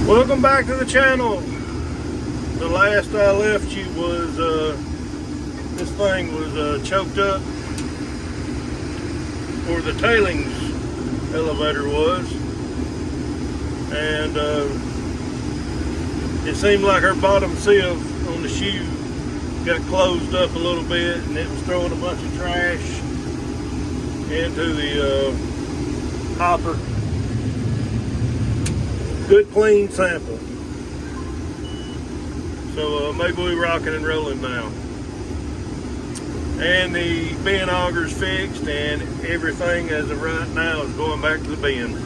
Welcome back to the channel. The last I left you was this thing was choked up, or the tailings elevator was, and it seemed like her bottom sieve on the shoe got closed up a little bit, and it was throwing a bunch of trash into the hopper. Good clean sample. So maybe we're rocking and rolling now. And the bin auger's fixed, and everything as of right now is going back to the bin.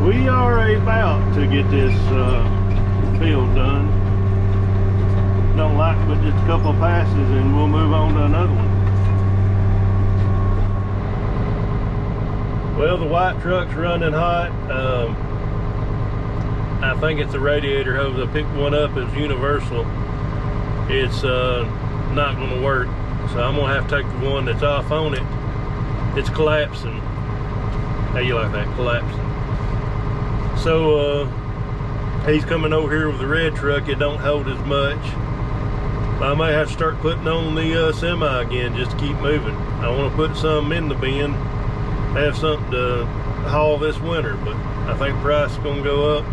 We are about to get this field done. Don't like but just a couple of passes and we'll move on to another one. Well, the white truck's running hot. I think it's a radiator hose. I picked one up. It's universal. It's not going to work, so I'm going to have to take the one that's off on it. It's collapsing. How you like that? Collapsing. So he's coming over here with the red truck. It don't hold as much. I may have to start putting on the semi again just to keep moving. I want to put some in the bin, have something to haul this winter, but I think price is going to go up.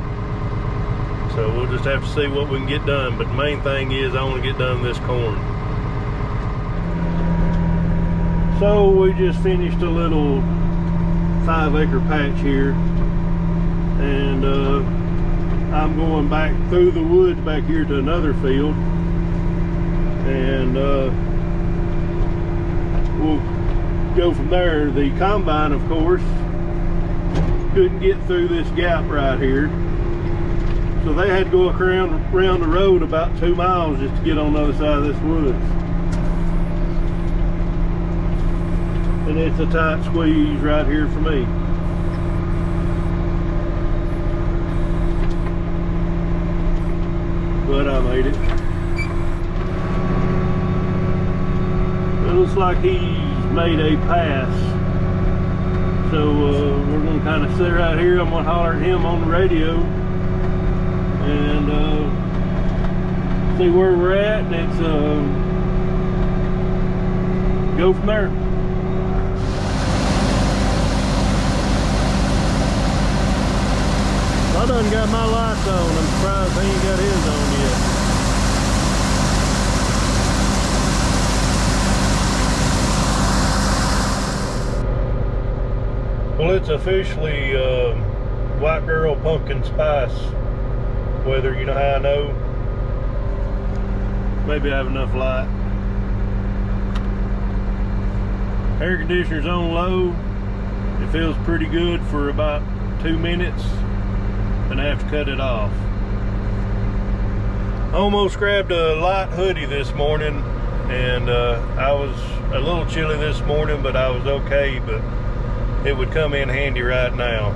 So we'll just have to see what we can get done. But the main thing is I want to get done this corn. So we just finished a little 5-acre patch here. And I'm going back through the woods back here to another field, and we'll go from there. The combine, of course, couldn't get through this gap right here, so they had to go around the road about 2 miles just to get on the other side of this woods. And it's a tight squeeze right here for me. But I made it. It looks like he's made a pass. So we're going to kind of sit right here. I'm going to holler at him on the radio and see where we're at, and it's go from there. I done got my lights on. I'm surprised he ain't got his on yet. Well, it's officially white girl pumpkin spice weather. You know how I know? Maybe I have enough light. Air conditioner's on low. It feels pretty good for about 2 minutes. And I have to cut it off. Almost grabbed a light hoodie this morning, and I was a little chilly this morning, but I was okay. But it would come in handy right now.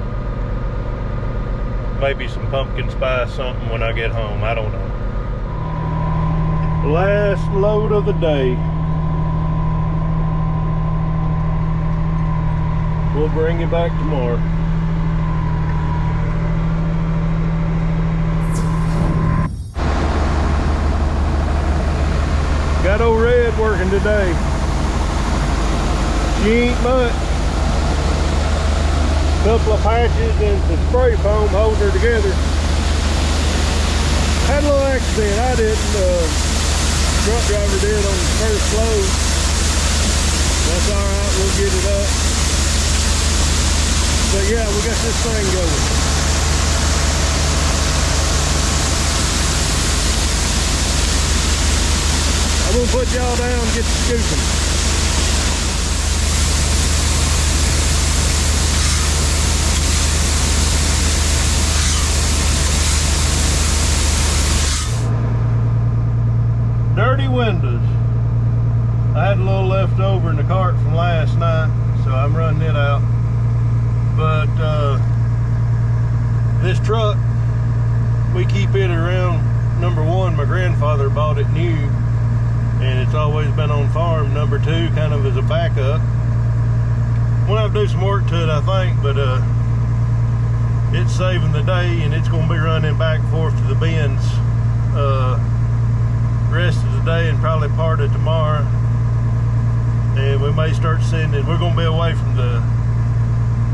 Maybe some pumpkin spice something when I get home. I don't know. Last load of the day. We'll bring you back tomorrow. Got old Red working today. She ain't much. Couple of patches and some spray foam holding her together. Had a little accident. I didn't. Truck driver did on the first load. That's alright, we'll get it up. But yeah, we got this thing going. I'm gonna put y'all down and get to scooping. Dirty windows. I had a little left over in the cart from last night, so I'm running it out. But this truck, we keep it around. Number one, my grandfather bought it new, and it's always been on farm. Number two, kind of as a backup. We'll have to do some work to it, I think, but it's saving the day, and it's going to be running back and forth to the bins rest of the day and probably part of tomorrow. And we may start sending, we're going to be away from the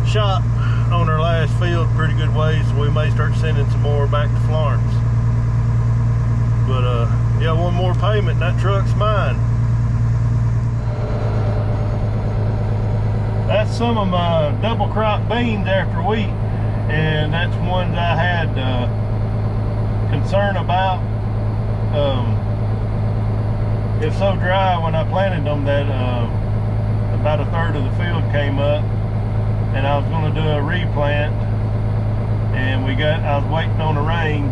shop on our last field pretty good ways, so we may start sending some more back to Florence. But yeah, one more payment and that truck's mine. That's some of my double crop beans after wheat, and that's ones I had concern about. It's so dry when I planted them that about a third of the field came up, and I was going to do a replant, and I was waiting on the rain,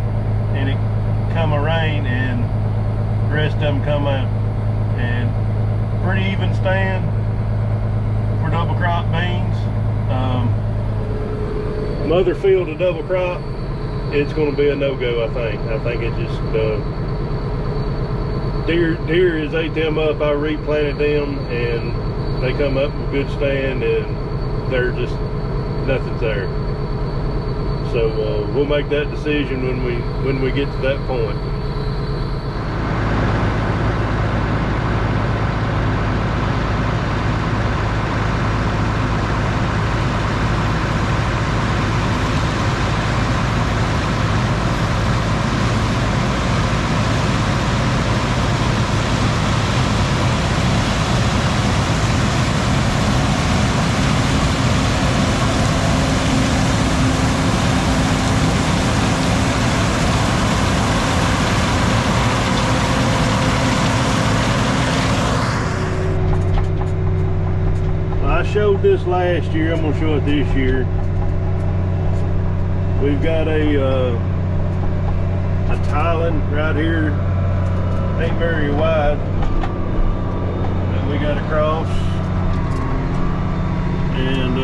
and it come a rain, and the rest of them come up, and pretty even stand for double crop beans. Mother field of double crop, it's going to be a no-go. I think it just deer as they come up, I replanted them and they come up with good stand, and they're just nothing's there. So we'll make that decision when we get to that point. Showed this last year, I'm gonna show it this year. We've got a tiling right here, ain't very wide, and we got a cross, and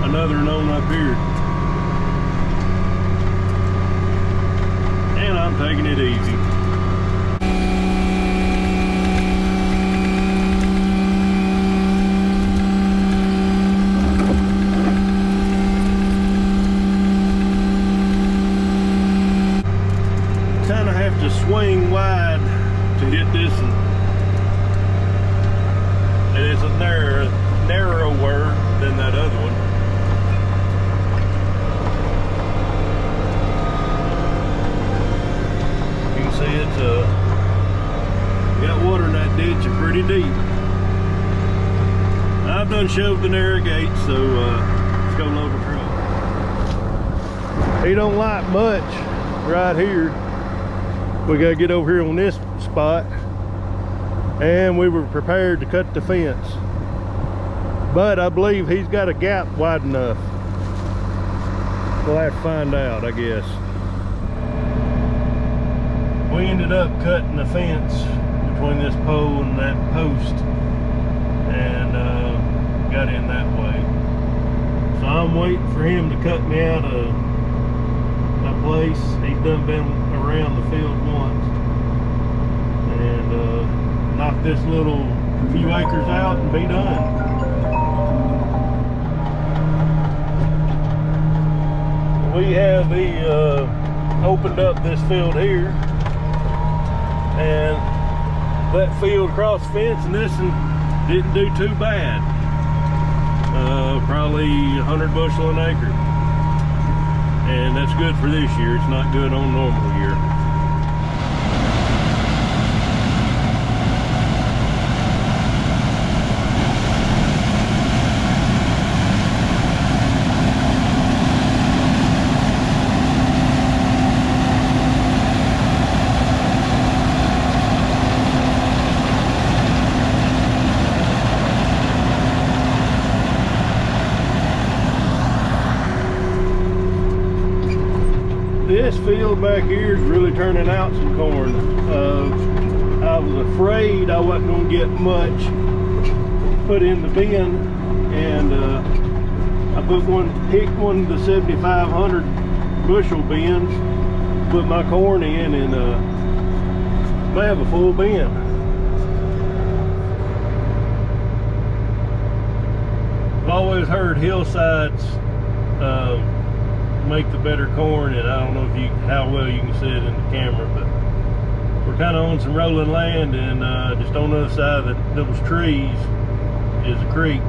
another one up here, and I'm taking it easy. To swing wide to hit this, and it's a narrower than that other one. You can see it's got water in that ditch and pretty deep. I've done shoved the narrow gate, so let's go load the truck. He don't like much right here. We got to get over here on this spot, and we were prepared to cut the fence, but I believe he's got a gap wide enough. We'll have to find out, I guess. We ended up cutting the fence between this pole and that post, and got in that way. So I'm waiting for him to cut me out of my place. He's done been around the field once, and knock this little few acres out and be done. We have opened up this field here, and that field across the fence and this one didn't do too bad. Probably 100 bushel an acre. And that's good for this year. It's not good on normal year. This field back here is really turning out some corn. I was afraid I wasn't going to get much put in the bin, and I picked one of the 7,500 bushel bins, put my corn in, and I have a full bin. I've always heard hillsides make the better corn, and I don't know how well you can see it in the camera, but we're kind of on some rolling land, and just on the other side of those trees is a creek.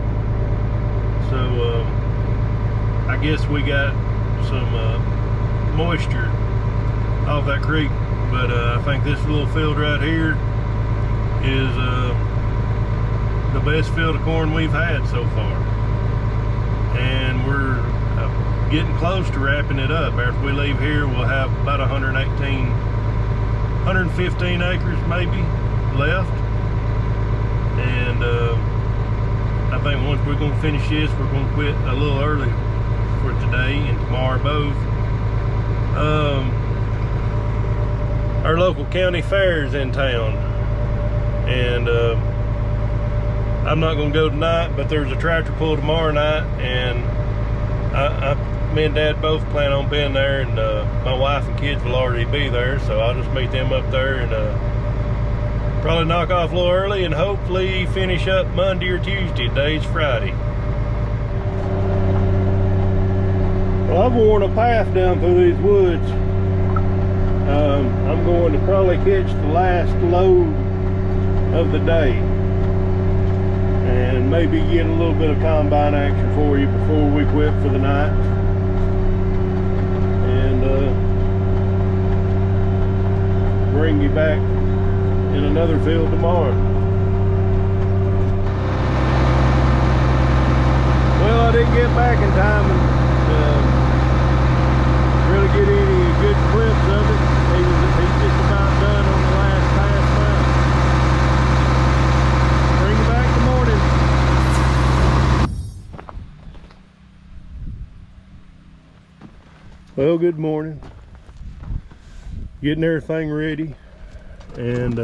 So I guess we got some moisture off that creek, but I think this little field right here is the best field of corn we've had so far, and we're getting close to wrapping it up. After we leave here, we'll have about 115 acres maybe left, and I think once we're going to finish this, we're going to quit a little early for today and tomorrow both. Our local county fair is in town, and I'm not going to go tonight, but there's a tractor pull tomorrow night, and me and Dad both plan on being there, and my wife and kids will already be there, so I'll just meet them up there and probably knock off a little early and hopefully finish up Monday or Tuesday. Today's Friday. Well, I've worn a path down through these woods. I'm going to probably catch the last load of the day, and maybe get a little bit of combine action for you before we quit for the night, and bring you back in another field tomorrow. Well, I didn't get back in time and really get any good clips of it. He's just about done on the last pass now. Bring you back in the morning. Well, good morning. Getting everything ready, and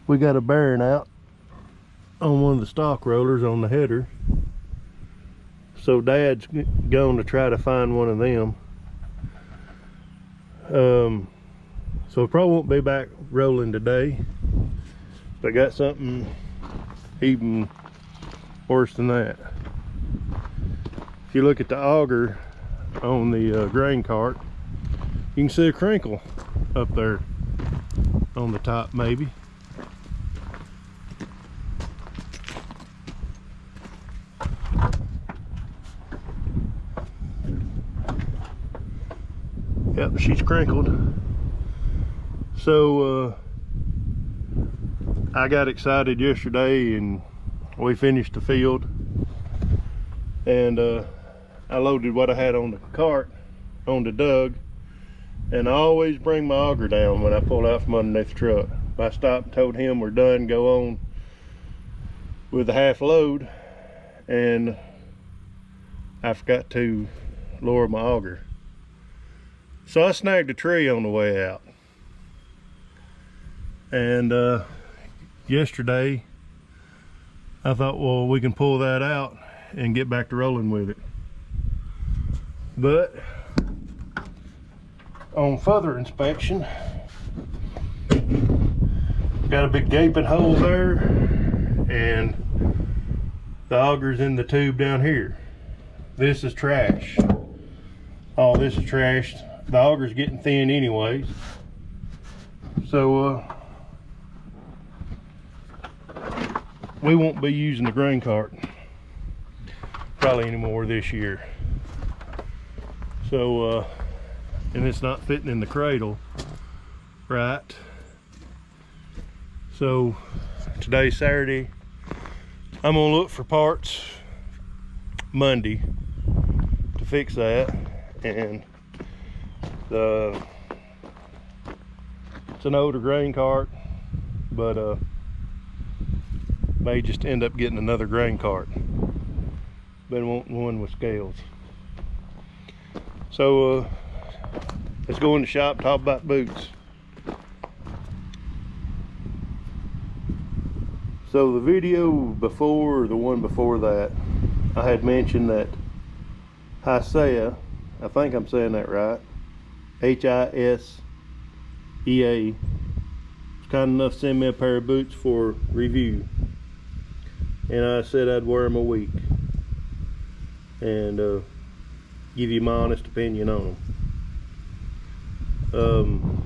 we got a bearing out on one of the stock rollers on the header, so Dad's going to try to find one of them. So we probably won't be back rolling today, but I got something even worse than that. If you look at the auger on the grain cart, you can see a crinkle up there on the top maybe. Yep, she's crinkled. So I got excited yesterday and we finished the field, and I loaded what I had on the cart onto Doug, and I always bring my auger down when I pull out from underneath the truck. I stopped and told him we're done, go on with the half load, and I forgot to lower my auger. So I snagged a tree on the way out, and yesterday I thought, well, we can pull that out and get back to rolling with it. But on further inspection, got a big gaping hole there, and the auger's in the tube down here. This is trash. All this is trash. The auger's getting thin anyways, so we won't be using the grain cart probably anymore this year. So and it's not fitting in the cradle right. So today's Saturday. I'm gonna look for parts Monday to fix that, and it's an older grain cart, but may just end up getting another grain cart. been wanting one with scales. So let's go in the shop, talk about boots. So the video before, or the one before that, I had mentioned that Hisea, I think I'm saying that right, Hisea, was kind enough to send me a pair of boots for review. And I said I'd wear them a week and give you my honest opinion on them.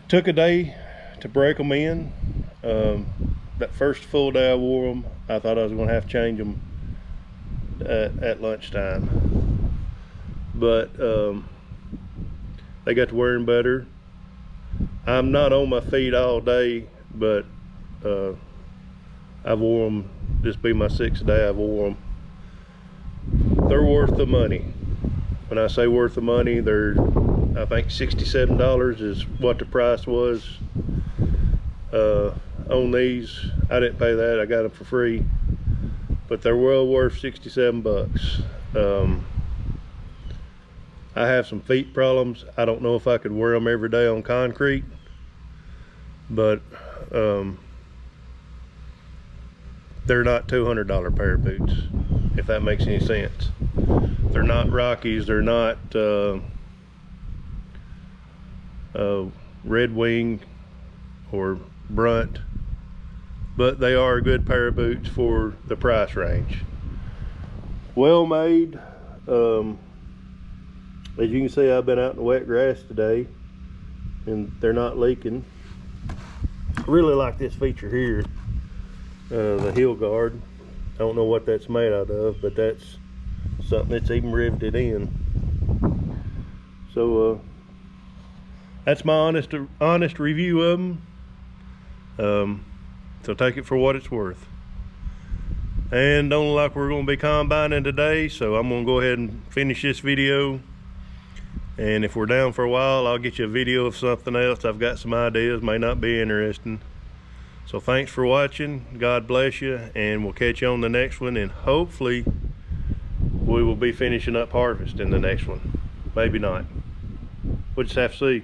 Took a day to break them in. That first full day I wore them, I thought I was going to have to change them at lunchtime, but they got to wearing better. I'm not on my feet all day, but I've wore them. This be my 6th day I've wore them. They're worth the money. When I say worth the money, they're, I think $67 is what the price was on these. I didn't pay that, I got them for free, but they're well worth 67 bucks. I have some feet problems. I don't know if I could wear them every day on concrete, but they're not $200 pair of boots, if that makes any sense. They're not Rockies, they're not Red Wing or Brunt, but they are a good pair of boots for the price range. Well made. As you can see, I've been out in the wet grass today and they're not leaking. I really like this feature here, the heel guard. I don't know what that's made out of, but that's something that's even riveted in. So that's my honest review of them. So take it for what it's worth. And don't look like we're going to be combining today, so I'm going to go ahead and finish this video. And if we're down for a while, I'll get you a video of something else. I've got some ideas, may not be interesting. So thanks for watching. God bless you, and we'll catch you on the next one. And hopefully we will be finishing up harvest in the next one. Maybe not. We'll just have to see.